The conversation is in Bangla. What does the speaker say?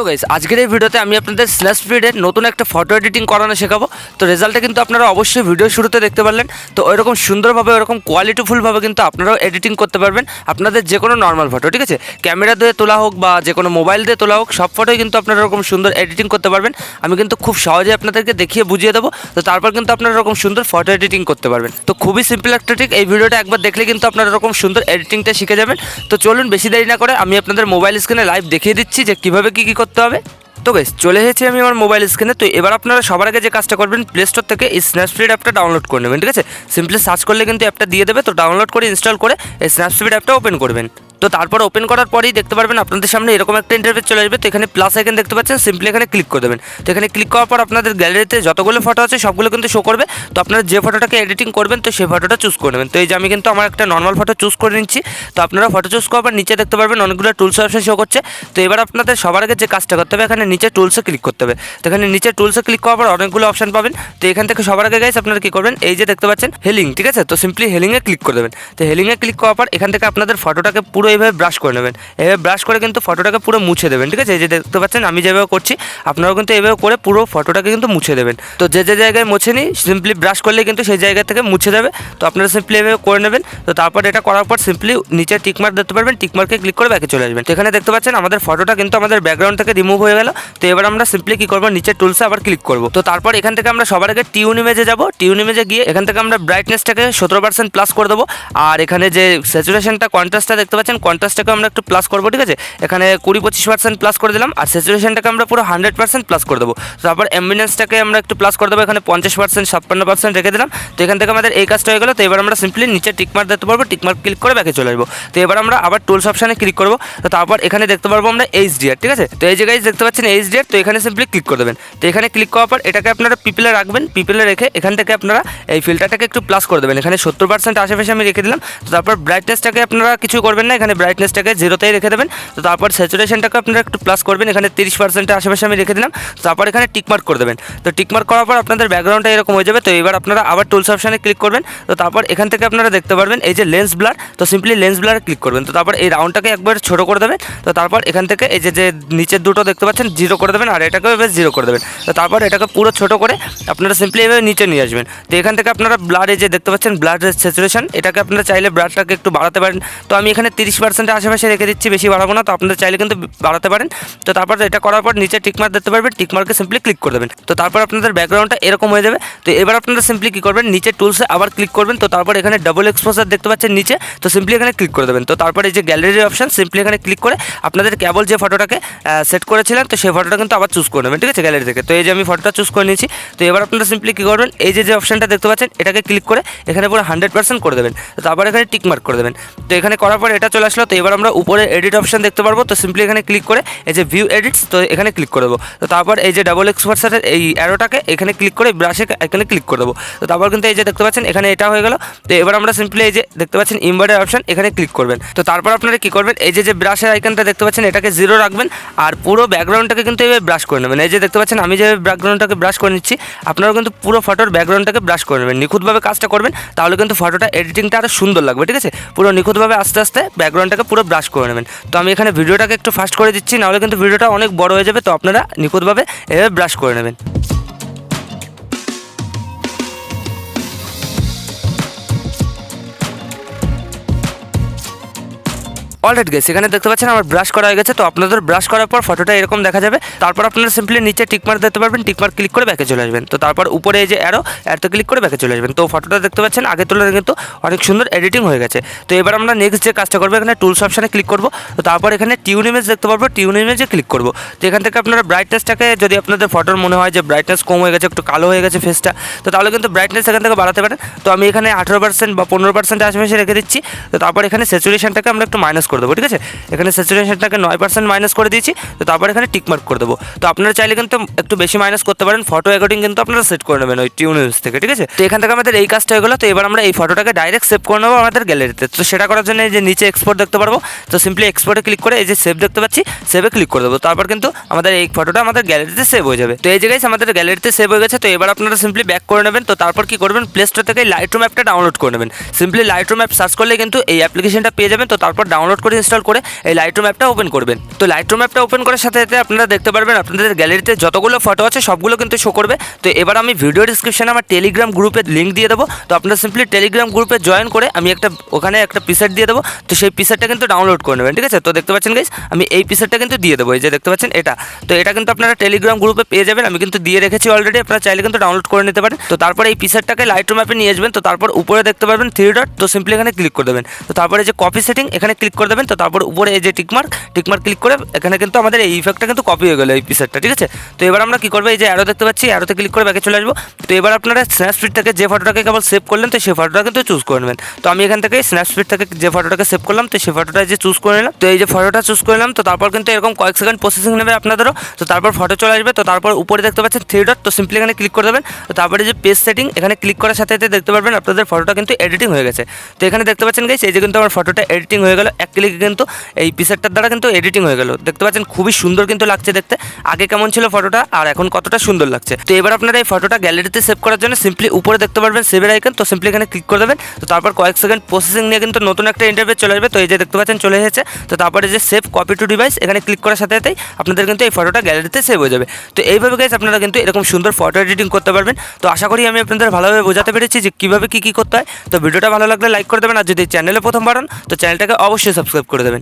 গাইস আজকের এই ভিডিওতে আমি আপনাদের স্ন্যাপস্পিডের নতুন একটা ফটো এডিটিং করানো শেখাবো। তো রেজাল্টটা কিন্তু আপনারা অবশ্যই ভিডিও শুরুতে দেখতে পারলেন। তো ওইরকম সুন্দরভাবে ওরকম কোয়ালিটিফুলভাবে কিন্তু আপনারাও এডিটিং করতে পারবেন আপনাদের যে কোনো নর্মাল ফটো, ঠিক আছে? ক্যামেরা দিয়ে তোলা হোক বা যে কোনো মোবাইল দিয়ে তোলা হোক, সব ফটোই কিন্তু আপনারা এরকম সুন্দর এডিটিং করতে পারবেন। আমি কিন্তু খুব সহজে আপনাদেরকে দেখিয়ে বুঝিয়ে দেবো। তো তারপর কিন্তু আপনারা এরকম সুন্দর ফটো এডিটিং করতে পারবেন। তো খুবই সিম্পল একটা ট্রিক, এই ভিডিওটা একবার দেখলে কিন্তু আপনারা এরকম সুন্দর এডিটিংটা শিখে যাবেন। তো চলুন বেশি দেরি না করে আমি আপনাদের মোবাইল স্ক্রিনে লাইভ দেখিয়ে দিচ্ছি যে কীভাবে কী করতে হবে। তো গাইস চলে এসেছি আমি আমার মোবাইল স্ক্রিনে। তো এবার আপনারা সবার আগে যে কাজটা করবেন, প্লে স্টোর থেকে এই স্ন্যাপস্পিড অ্যাপটা ডাউনলোড করে নেবেন, ঠিক আছে? সিম্পলি সার্চ করলে কিন্তু অ্যাপটা দিয়ে দেবে। তো ডাউনলোড করে ইনস্টল করে এই স্ন্যাপস্পিড অ্যাপটা ওপেন করবেন। তো তারপর ওপেন করার পরেই দেখতে পারবেন আপনাদের সামনে এরকম একটা ইন্টারফেস চলে আসবে। তো এখানে প্লাস আইকন দেখতে পাচ্ছেন, সিম্পলি এখানে ক্লিক করে দেবেন। তো এখানে ক্লিক করার পর আপনাদের গ্যালারিতে যতগুলো ফটো আছে সবগুলো কিন্তু শো করবে। তো আপনারা যে ফটোটাকে এডিটিং করবেন তো সেই ফটোটা চুজ করে নেবেন। তো এই যে আমি কিন্তু আমার একটা নর্মাল ফটো চুজ করে নিচ্ছি। তো আপনারা ফটো চুজ করার পর নিচে দেখতে পারবেন অনেকগুলো টুলস অপশন শো করছে। তো এবার আপনাদের সবার আগে যে কাজটা করতে হবে, এখানে নিচে টুলসে ক্লিক করতে হবে। তো এখানে নিচে টুলসে ক্লিক করার পর অনেকগুলো অপশন পাবেন। তো এখান থেকে সবার আগে গাইস আপনারা কী করবেন, এই যে দেখতে পাচ্ছেন হেলিং, ঠিক আছে? তো সিম্পলি হেলিংয়ে ক্লিক করে দেবেন। তো হেলিংয়ে ক্লিক করার পর এখান থেকে আপনাদের ফটোটাকে পুরো এইভাবে ব্রাশ করে নেবেন। এভাবে ব্রাশ করে কিন্তু ফটোটাকে পুরো মুছে দেবেন, ঠিক আছে? এই যে দেখতে পাচ্ছেন আমি যেভাবে করছি, আপনারাও কিন্তু এইভাবে করে পুরো ফটোটাকে কিন্তু মুছে দেবেন। তো যে যে জায়গায় মুছে নিই সিম্পলি ব্রাশ করলে কিন্তু সেই জায়গা থেকে মুছে দেবে। তো আপনারা সিম্পলি এভাবে করে নেবেন। তো তারপর এটা করার পর সিম্পলি নিচে টিকমার্ক দেখতে পারবেন, টিকমার্কে ক্লিক করে ব্যাকে চলে আসবেন। তো এখানে দেখতে পাচ্ছেন আমাদের ফটোটা কিন্তু আমাদের ব্যাকগ্রাউন্ড থেকে রিমুভ হয়ে গেল। তো এবার আমরা সিম্পলি কী করবো, নিচে টুলসে আবার ক্লিক করবো। তো তারপর এখান থেকে আমরা সবার আগে টিউন ইমেজে যাবো। টিউন ইমেজে গিয়ে এখান থেকে আমরা ব্রাইটনেসটাকে 17% প্লাস করে দেবো। আর এখানে যে স্যাচুরেশনটা কন্ট্রাস্টটা দেখতে পাচ্ছেন, কন্ট্রাস্টটাকে আমরা একটু প্লাস করবো, ঠিক আছে? এখানে 20-25% প্লাস করে দিলাম। আর স্যাচুরেশনটাকে আমরা পুরো 100% প্লাস করে দেবো। তারপর অ্যাম্বিয়েন্সটাকে আমরা একটু প্লাস করে দেবো, এখানে 50%, 56% রেখে দিলাম। তো এখান থেকে আমাদের এই কাজটা হয়ে গেলো। তো এবার আমরা সিম্পলি নিচে টিকমার্ক দেখতে পারবো, টিকমার্ক ক্লিক করে ব্যাকে চলে আসবো। তো এবার আমরা আবার টুলস অপশানে ক্লিক করবো। তো তারপর এখানে দেখতে পারবো আমরা HDR, ঠিক আছে? তো এই জায়গায় দেখতে পাচ্ছেন HDR। তো এখানে সিম্পলি ক্লিক করে দেবেন। তো এখানে ক্লিক করার পর এটাকে আপনারা পিপলে রাখবেন। পিপলে রেখে এখান থেকে আপনারা এই ফিল্টারটাকে একটু প্লাস করে দেবেন। এখানে 70% আশেপাশে আমি রেখে দিলাম। তো তারপর ব্রাইটনেসটাকে আপনারা কিছু করবেন না, এখানে ব্রাইটনেসটাকে 0তেই রেখে দেবেন। তো তারপর স্যাচুরেশনটাকে আপনারা একটু প্লাস করবেন, এখানে 30% আশেপাশে আমি রেখে দিলাম। তারপর এখানে টিকমার্ক করে দেবেন। তো টিকমার্ক করার পর আপনাদের ব্যাকগ্রাউন্ডটা এরকম হয়ে যাবে। তো এবার আপনারা আবার টুলস অপশানে ক্লিক করবেন। তো তারপর এখান থেকে আপনারা দেখতে পারবেন এই যে লেন্স ব্লার। তো সিম্পলি লেন্স ব্লারে ক্লিক করবেন। তো তারপর এই রাউন্ডটাকে একবার ছোটো করে দেবেন। তো তারপর এখান থেকে এই যে নিচের দুটো দেখতে পাচ্ছেন 0 করে দেবেন, আর এটাকেও এবার 0 করে দেবেন। তো তারপর এটাকে পুরো ছোটো করে আপনারা সিম্পলি এভাবে নিচে নিয়ে আসবেন। তো এখান থেকে আপনারা ব্লারে যে দেখতে পাচ্ছেন ব্লাডের স্যাচুরেশন, এটাকে আপনারা চাইলে ব্লাডটাকে একটু বাড়াতে পারেন। তো আমি এখানে 30% আশেপাশে রেখে দিচ্ছি, বেশি বাড়াবো না। তো আপনারা চাইলে কিন্তু বাড়াতে পারেন। তো তারপর এটা করার পর নিচে টিকমার্ক দেখতে পারবেন, টিকমার্কে সিম্পলি ক্লিক করে দেবেন। তো তারপর আপনাদের ব্যাকগ্রাউন্ডটা এরকম হয়ে যাবে। তো এবার আপনারা সিম্পলি কী করবেন, নিচে টুলসে আবার ক্লিক করবেন। তো তারপর এখানে ডাবল এক্সপোজার দেখতে পাচ্ছেন নিচে। তো সিম্পলি এখানে ক্লিক করে দেবেন। তো তারপর এই যে গ্যালারির অপশান, সিম্পলি এখানে ক্লিক করে আপনাদের কেবল যে ফটোটাকে সেট করেছিলেন তো সেই ফটোটা কিন্তু আবার চুজ করে নেবেন, ঠিক আছে? গ্যালারি থেকে। তো এই যে আমি ফটোটা চুজ করে নিয়েছি। তো এবার আপনারা সিম্পলি কী করবেন, এই যে অপশানটা দেখতে পাচ্ছেন এটাকে ক্লিক করে এখানে পুরো 100% করে দেবেন। তো তারপর এখানে টিকমার্ক করে দেবেন। তো এখানে করার পর এটা চলে আসলো। তো এবার আমরা উপরে এডিট অপশান দেখতে পারবো। তো সিম্পলি এখানে ক্লিক করে এই যে ভিউ এডিটস, তো এখানে ক্লিক করে দেবো। তো তারপর এই যে ডাবল এক্সপোজারের এই অ্যারোটাকে এখানে ক্লিক করে ব্রাশে এখানে ক্লিক করে দেবো। তো তারপর কিন্তু এই যে দেখতে পাচ্ছেন এখানে এটা হয়ে গেল। তো এবার আমরা সিম্পলি এই যে দেখতে পাচ্ছেন ইনভার্টের অপশান, এখানে ক্লিক করবেন। তো তারপর আপনারা কী করবেন, এই যে ব্রাশের আইকনটা দেখতে পাচ্ছেন এটাকে 0 রাখবেন। আর পুরো ব্যাকগ্রাউন্ডটাকে কিন্তু এইভাবে ব্রাশ করে নেবেন। এই যে দেখতে পাচ্ছেন আমি যে ব্যাকগ্রাউন্ডটাকে ব্রাশ করে নিচ্ছি, আপনারাও কিন্তু পুরো ফটোর ব্যাকগ্রাউন্ডটাকে ব্রাশ করে নেবেন। নিখুঁতভাবে কাজটা করবেন, তাহলে কিন্তু ফটোটা এডিটিংটা আরও সুন্দর লাগবে, ঠিক আছে? পুরো নিখুঁতভাবে আস্তে আস্তে ব্যাকগ্রাউন্ডটাকে পুরো ব্রাশ করে নেবেন। তো আমি এখানে ভিডিওটাকে একটু ফাস্ট করে দিচ্ছি, নাহলে কিন্তু ভিডিওটা অনেক বড় হয়ে যাবে। তো আপনারা নিখুঁতভাবে এভাবে ব্রাশ করে নেবেন। অলরাইট গাইস, এখানে দেখতে পাচ্ছেন আমার ব্রাশ করা হয়ে গেছে। তো আপনাদের ব্রাশ করার পর ফটোটা এরকম দেখা যাবে। তারপর আপনারা সিম্পলি নিচে টিকমার্ক দেখতে পারবেন, টিকমার্ক ক্লিক করে ব্যাকে চলে আসবেন। তো তারপর উপরে এই যে অ্যারোতে ক্লিক করে ব্যাকে চলে আসবেন। তো ফটোটা দেখতে পাচ্ছেন আগের তুলনায় কিন্তু অনেক সুন্দর এডিটিং হয়ে গেছে। তো এবার আমরা নেক্সট যে কাজটা করবো, এখানে টুলস অপশানে ক্লিক করবো। তো তারপর এখানে টিউন ইমেজ দেখতে পারবো, টিউন ইমেজে ক্লিক করবো। তো এখান থেকে আপনারা ব্রাইটনেসটাকে, যদি আপনাদের ফটোর মনে হয় যে ব্রাইটনেস কম হয়ে গেছে, একটু কালো হয়ে গেছে ফেসটা, তো তাহলে কিন্তু ব্রাইটনেস এখান থেকে বাড়াতে পারেন। তো আমি এখানে 18% বা 15% আশেপাশে রেখে দিচ্ছি। তো তারপর এখানে স্যাচুরেশনটাকে আমরা একটু মাইনাস করে দেবো, ঠিক আছে? এখানে স্যাচুরেশনটাকে 9% মাইনাস করে দিয়েছি। তো তারপর এখানে টিকমার্ক করে দেবো। তো আপনারা চাইলে কিন্তু একটু বেশি মাইনাস করতে পারেন, ফটো অ্যাকর্ডিং কিন্তু আপনারা সেট করে নেবেন ওই টিউন ইমেজ থেকে, ঠিক আছে? তো এখান থেকে আমাদের এই কাজটা হয়ে গেলো। তো এবার আমরা এই ফটোটাকে ডাইরেক্ট সেভ করে নেবো আমাদের গ্যালারিতে। তো সেটা করার জন্য এই যে নিচে এক্সপোর্ট দেখতে পারবো। তো সিম্পলি এক্সপোর্টে ক্লিক করে এই যে সেভ দেখতে পাচ্ছি, সেভে ক্লিক করে দেবো। তারপর কিন্তু আমাদের এই ফটোটা আমাদের গ্যালারিতে সেভ হয়ে যাবে। তো এই জায়গায় আমাদের গ্যালারিতে সেভ হয়ে গেছে। তো এবার আপনারা সিম্পলি ব্যাক করে নেবেন। তো তারপর কি করবেন, প্লে স্টোর থেকে লাইটরুম অ্যাপটা ডাউনলোড করে নেবেন। সিম্পলি লাইটরুম অ্যাপ সার্চ করলে কিন্তু এই অ্যাপ্লিকেশনটা পেয়ে যাবেন। তো তারপর ডাউনলোড করে ইনস্টল করে এই লাইটরুম অ্যাপটা ওপেন করবেন। তো লাইটরুম অ্যাপটা ওপেন করার সাথে সাথে আপনারা দেখতে পারবেন আপনাদের গ্যালারিতে যতগুলো ফটো আছে সবগুলো কিন্তু শো করবে। তো এবার আমি ভিডিও ডিসক্রিপশনে আমার টেলিগ্রাম গ্রুপের লিঙ্ক দিয়ে দেবো। তো আপনারা সিম্পলি টেলিগ্রাম গ্রুপে জয়েন করে আমি ওখানে একটা পিসেট দিয়ে দেবো। তো সেই পিসেটটা কিন্তু ডাউনলোড করে নেবেন, ঠিক আছে। তো দেখতে পাচ্ছেন গাইস আমি এই পিসেটটা কিন্তু দিয়ে দেবো, এই যে দেখতে পাচ্ছেন এটা। তো এটা কিন্তু আপনারা টেলিগ্রাম গ্রুপে পেয়ে যাবেন, আমি কিন্তু দিয়ে রেখেছি অলরেডি, আপনারা চাইলে কিন্তু ডাউনলোড করে নিতে পারেন। তো তারপরে এই পিসেটটাকে লাইটরুম অ্যাপে নিয়ে আসবেন। তো তারপর উপরে দেখতে পারবেন 3 ডট, তো সিম্পলি এখানে ক্লিক করে দেবেন। তো তারপরে যে কপি সেটিং এখানে ক্লিক করে দেবেন। তো তারপর উপরে এই যে টিকমার্ক ক্লিক করে এখানে কিন্তু আমাদের এই ইফেক্টটা কিন্তু কপি হয়ে গেলো এই পিসেটটা, ঠিক আছে। তো এবার আমরা কি করবো, এই যে অ্যারো দেখতে পাচ্ছি, অ্যারোতে ক্লিক করে ব্যাকে চলে আসবো। তো এবার আপনারা স্ন্যাপস্পিড থেকে যে ফটোটাকে কেবল সেভ করলেন তো সেই ফটোটা কিন্তু চুজ করে নেবেন। তো আমি এখান থেকে স্ন্যাপস্পিড থেকে যে ফটোটাকে সেভ করলাম তো সেই ফটোটা যে চুজ করে নিলাম। তো এই যে ফটোটা চুজ করে নিলাম, তো তারপর কিন্তু এরকম কয়েক সেকেন্ড প্রসেসিং নেবে আপনাদেরও। তো তারপর ফটো চলে আসবে। তো তারপর উপরে দেখতে পাচ্ছেন 3 ডট, তো সিম্পলি এখানে ক্লিক করে দেবেন। তো তারপরে যে পেজ সেটিং এখানে ক্লিক করার সাথে সাথে দেখতে পারবেন আপনাদের ফটোটা কিন্তু এডিটিং হয়ে গেছে। তো এখানে দেখতে পাচ্ছেন গাইস এই যে কিন্তু আমার ফটোটা এডিটিং হয়ে গেল, এক ক্লিকে কিন্তু এই পিসেটটার দ্বারা কিন্তু এডিটিং হয়ে গেল। দেখতে পাচ্ছেন খুবই সুন্দর কিন্তু লাগছে দেখতে, আগে কেমন ছিল ফটোটা আর এখন কতটা সুন্দর লাগছে। তো এবার আপনারা এই ফটোটা গ্যালারিতে সেভ করার জন্য সিম্পলি উপরে দেখতে পারবেন সেভের আইকন, তো সিম্পলি এখানে ক্লিক করে দেবেন। তো তারপর কয়েক সেকেন্ড প্রসেসিং নিয়ে কিন্তু নতুন একটা ইন্টারফেস চলে আসবে। তো এই যে দেখতে পাচ্ছেন চলে এসেছে। তো তারপরে যে সেভ কপি টু ডিভাইস এখানে ক্লিক করার সাথে সাথেই আপনাদের কিন্তু এই ফটোটা গ্যালারিতে সেভ হয়ে যাবে। তো এইভাবে গাইস আপনারা কিন্তু এরকম সুন্দর ফটো এডিটিং করতে পারবেন। তো আশা করি আমি আপনাদের ভালোভাবে বোঝাতে পেরেছি যে কীভাবে কী করতে হয়। তো ভিডিওটা ভালো লাগলে লাইক করে দেবেন, আর যদি চ্যানেলে প্রথমবার হন তো চ্যানেলটাকে অবশ্যই সাবস্ক্রাইব করে দেবেন।